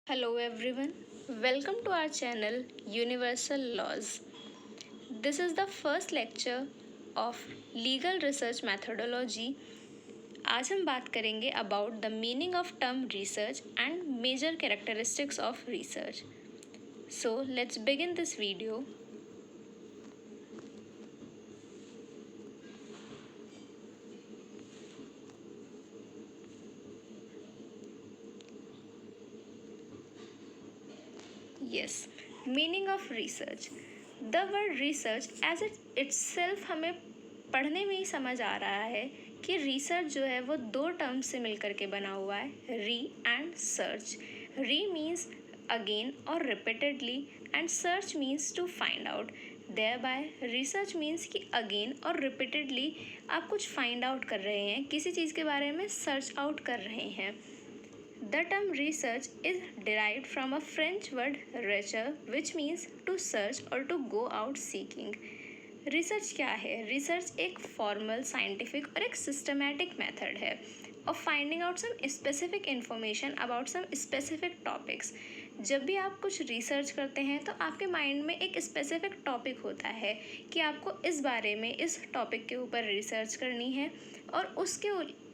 Hello everyone, welcome to our channel Universal Laws. This is the first lecture of Legal Research Methodology. आज हम बात करेंगे about the meaning of term research and major characteristics of research. So let's begin this video. Yes, meaning of research. The word research as it itself हमें पढ़ने में ही समझ आ रहा है कि रिसर्च जो है वो दो टर्म से मिलकर के बना हुआ है, re and search. Re means again और repeatedly and search means to find out. Thereby research means कि अगेन और रिपीटेडली आप कुछ फाइंड आउट कर रहे हैं, किसी चीज़ के बारे में सर्च आउट कर रहे हैं. The term research is derived from a French word recherche, which means to search or to go out seeking. Research क्या है? रिसर्च एक फॉर्मल, साइंटिफिक और एक सिस्टमैटिक मेथड है of finding out some specific information about some specific topics. जब भी आप कुछ रिसर्च करते हैं तो आपके माइंड में एक स्पेसिफिक टॉपिक होता है कि आपको इस बारे में इस टॉपिक के ऊपर रिसर्च करनी है और उसके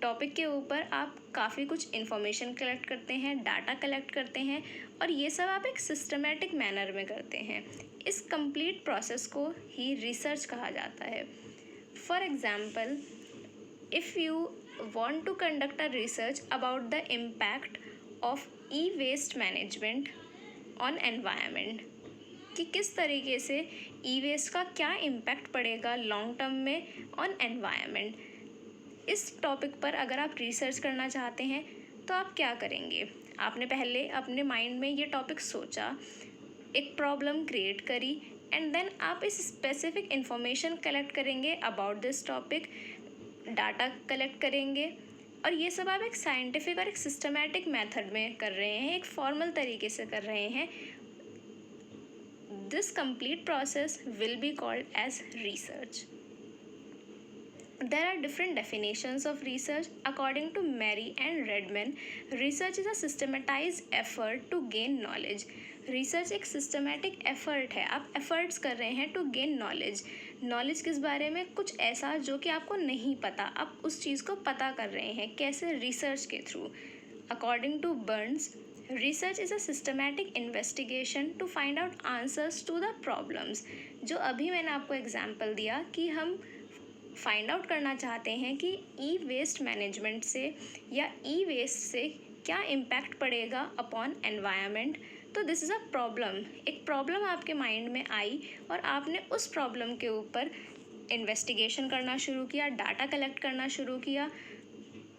टॉपिक के ऊपर आप काफ़ी कुछ इन्फॉर्मेशन कलेक्ट करते हैं, डाटा कलेक्ट करते हैं और ये सब आप एक सिस्टमेटिक मैनर में करते हैं. इस कंप्लीट प्रोसेस को ही रिसर्च कहा जाता है. For example, if you want to conduct a research about the impact of e waste management on environment, कि किस तरीके से ई वेस्ट का क्या इम्पैक्ट पड़ेगा लॉन्ग टर्म में ऑन एनवायरनमेंट, इस टॉपिक पर अगर आप रिसर्च करना चाहते हैं तो आप क्या करेंगे? आपने पहले अपने माइंड में ये टॉपिक सोचा, एक प्रॉब्लम क्रिएट करी एंड देन आप इस स्पेसिफिक इंफॉर्मेशन कलेक्ट करेंगे about this topic, data collect करेंगे और ये सब आप एक साइंटिफिक और एक सिस्टमैटिक मेथड में कर रहे हैं, एक फॉर्मल तरीके से कर रहे हैं. This complete process will be called as research. There are different definitions of research. According to Mary and Redman, research is a systematized effort to gain knowledge. Research एक सिस्टमेटिक एफर्ट है, आप efforts कर रहे हैं to gain knowledge. Knowledge किस बारे में? कुछ ऐसा जो कि आपको नहीं पता, आप उस चीज़ को पता कर रहे हैं. कैसे? रिसर्च के through. According to Burns, research is a systematic investigation to find out answers to the problems. जो अभी मैंने आपको एग्जाम्पल दिया कि हम फाइंड आउट करना चाहते हैं कि ई वेस्ट मैनेजमेंट से या ई वेस्ट से क्या इम्पैक्ट पड़ेगा अपॉन एनवायरनमेंट. तो दिस इज़ अ प्रॉब्लम. एक प्रॉब्लम आपके माइंड में आई और आपने उस प्रॉब्लम के ऊपर इन्वेस्टिगेशन करना शुरू किया, डाटा कलेक्ट करना शुरू किया.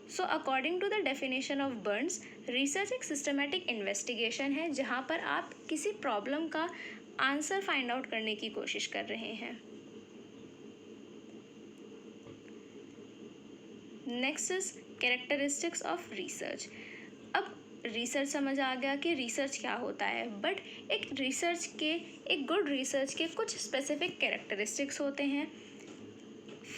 So according to the definition of Burns, research एक सिस्टमेटिक इन्वेस्टिगेशन है जहाँ पर आप किसी प्रॉब्लम का आंसर फाइंड आउट करने की कोशिश कर रहे हैं. Next is characteristics of research. अब रिसर्च समझ आ गया कि रिसर्च क्या होता है, बट एक गुड रिसर्च के कुछ स्पेसिफिक कैरेक्टरिस्टिक्स होते हैं.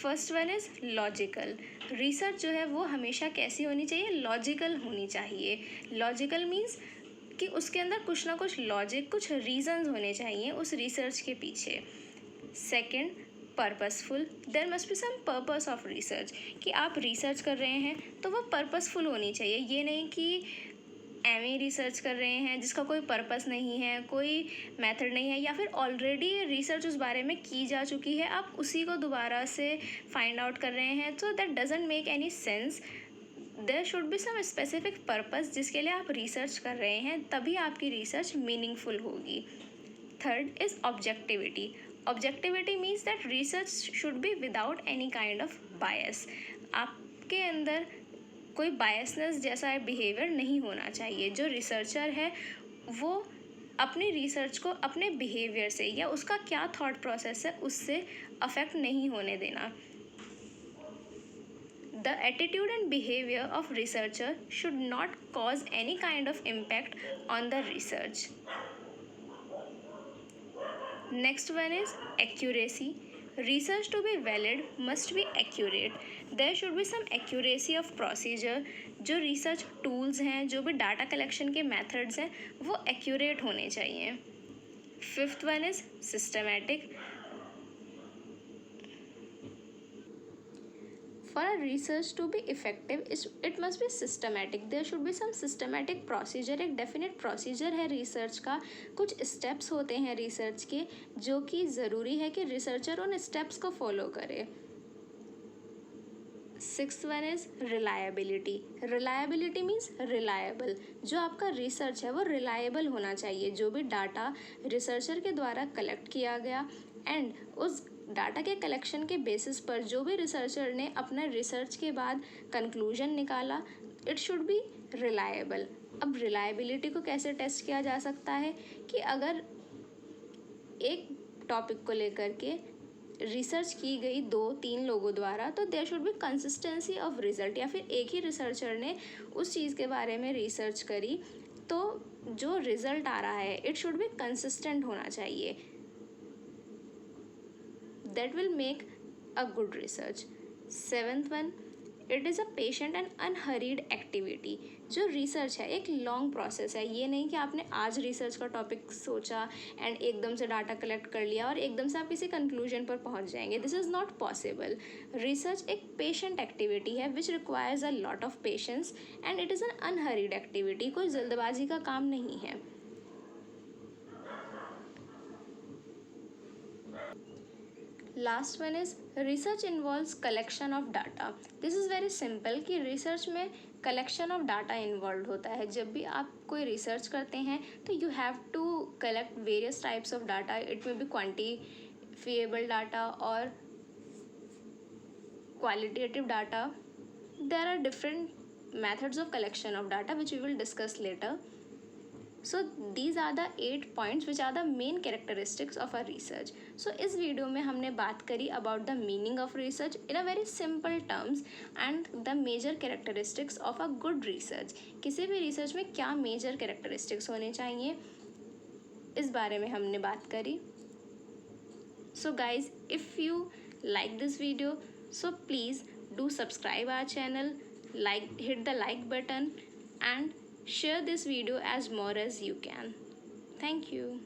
First one is logical. Research जो है वो हमेशा कैसी होनी चाहिए? लॉजिकल होनी चाहिए. लॉजिकल मीन्स कि उसके अंदर कुछ ना कुछ लॉजिक, कुछ रीजंस होने चाहिए उस रिसर्च के पीछे. Second, purposeful. There must be some purpose of research. कि आप रिसर्च कर रहे हैं तो वो पर्पसफुल होनी चाहिए. ये नहीं कि एवं रिसर्च कर रहे हैं जिसका कोई पर्पस नहीं है, कोई मेथड नहीं है, या फिर ऑलरेडी रिसर्च उस बारे में की जा चुकी है, आप उसी को दोबारा से फाइंड आउट कर रहे हैं. तो that doesn't make any sense. There should be some specific purpose जिसके लिए आप रिसर्च कर रहे हैं, तभी आपकी रिसर्च मीनिंगफुल होगी. Third is objectivity. Objectivity means that research should be without any kind of bias. आपके अंदर कोई बायसनेस जैसा बिहेवियर नहीं होना चाहिए. जो रिसर्चर है वो अपनी रिसर्च को अपने बिहेवियर से या उसका क्या थॉट प्रोसेस है उससे अफेक्ट नहीं होने देना. The attitude and behavior of researcher should not cause any kind of impact on the research. Next one is accuracy. research to be valid must be accurate. There should be some accuracy of procedure. जो research tools हैं, जो भी data collection के methods हैं, वो accurate होने चाहिए. Fifth one is systematic. For a research to be effective, it must be systematic. There should be some systematic procedure. एक definite procedure है research का, कुछ steps होते हैं research के जो कि ज़रूरी है कि researcher उन steps को follow करे. Sixth one is reliability. Reliability means reliable. जो आपका research है वो reliable होना चाहिए. जो भी data researcher के द्वारा collect किया गया and उस डाटा के कलेक्शन के बेसिस पर जो भी रिसर्चर ने अपना रिसर्च के बाद कंक्लूजन निकाला, इट शुड बी रिलायबल. अब रिलायबिलिटी को कैसे टेस्ट किया जा सकता है कि अगर एक टॉपिक को लेकर के रिसर्च की गई 2-3 लोगों द्वारा, तो there should be consistency of result. या फिर एक ही रिसर्चर ने उस चीज़ के बारे में रिसर्च करी तो जो रिजल्ट आ रहा है इट शुड बी कंसिस्टेंट होना चाहिए. That will make a good research. Seventh one, it is a patient and unhurried activity. जो research है एक long process है. ये नहीं कि आपने आज research का topic सोचा and एकदम से data collect कर लिया और एकदम से आप किसी conclusion पर पहुंच जाएंगे. This is not possible. Research एक patient activity है which requires a lot of patience and it is an unhurried activity. कोई जल्दबाजी का काम नहीं है. Last one is research involves collection of data. This is very simple कि research में कलेक्शन ऑफ डाटा इन्वॉल्व होता है. जब भी आप कोई रिसर्च करते हैं तो you have to collect various types of data. It may be quantifiable data और qualitative data. There are different methods of collection of data which we will discuss later. So these are the 8 points which are the main characteristics of a research. So इस video में हमने बात करी about the meaning of research in a very simple terms and the major characteristics of a good research. किसी भी research में क्या major characteristics होने चाहिए इस बारे में हमने बात करी. So guys, if you like this video, so please do subscribe our channel, hit the like button and share this video as more as you can. Thank you.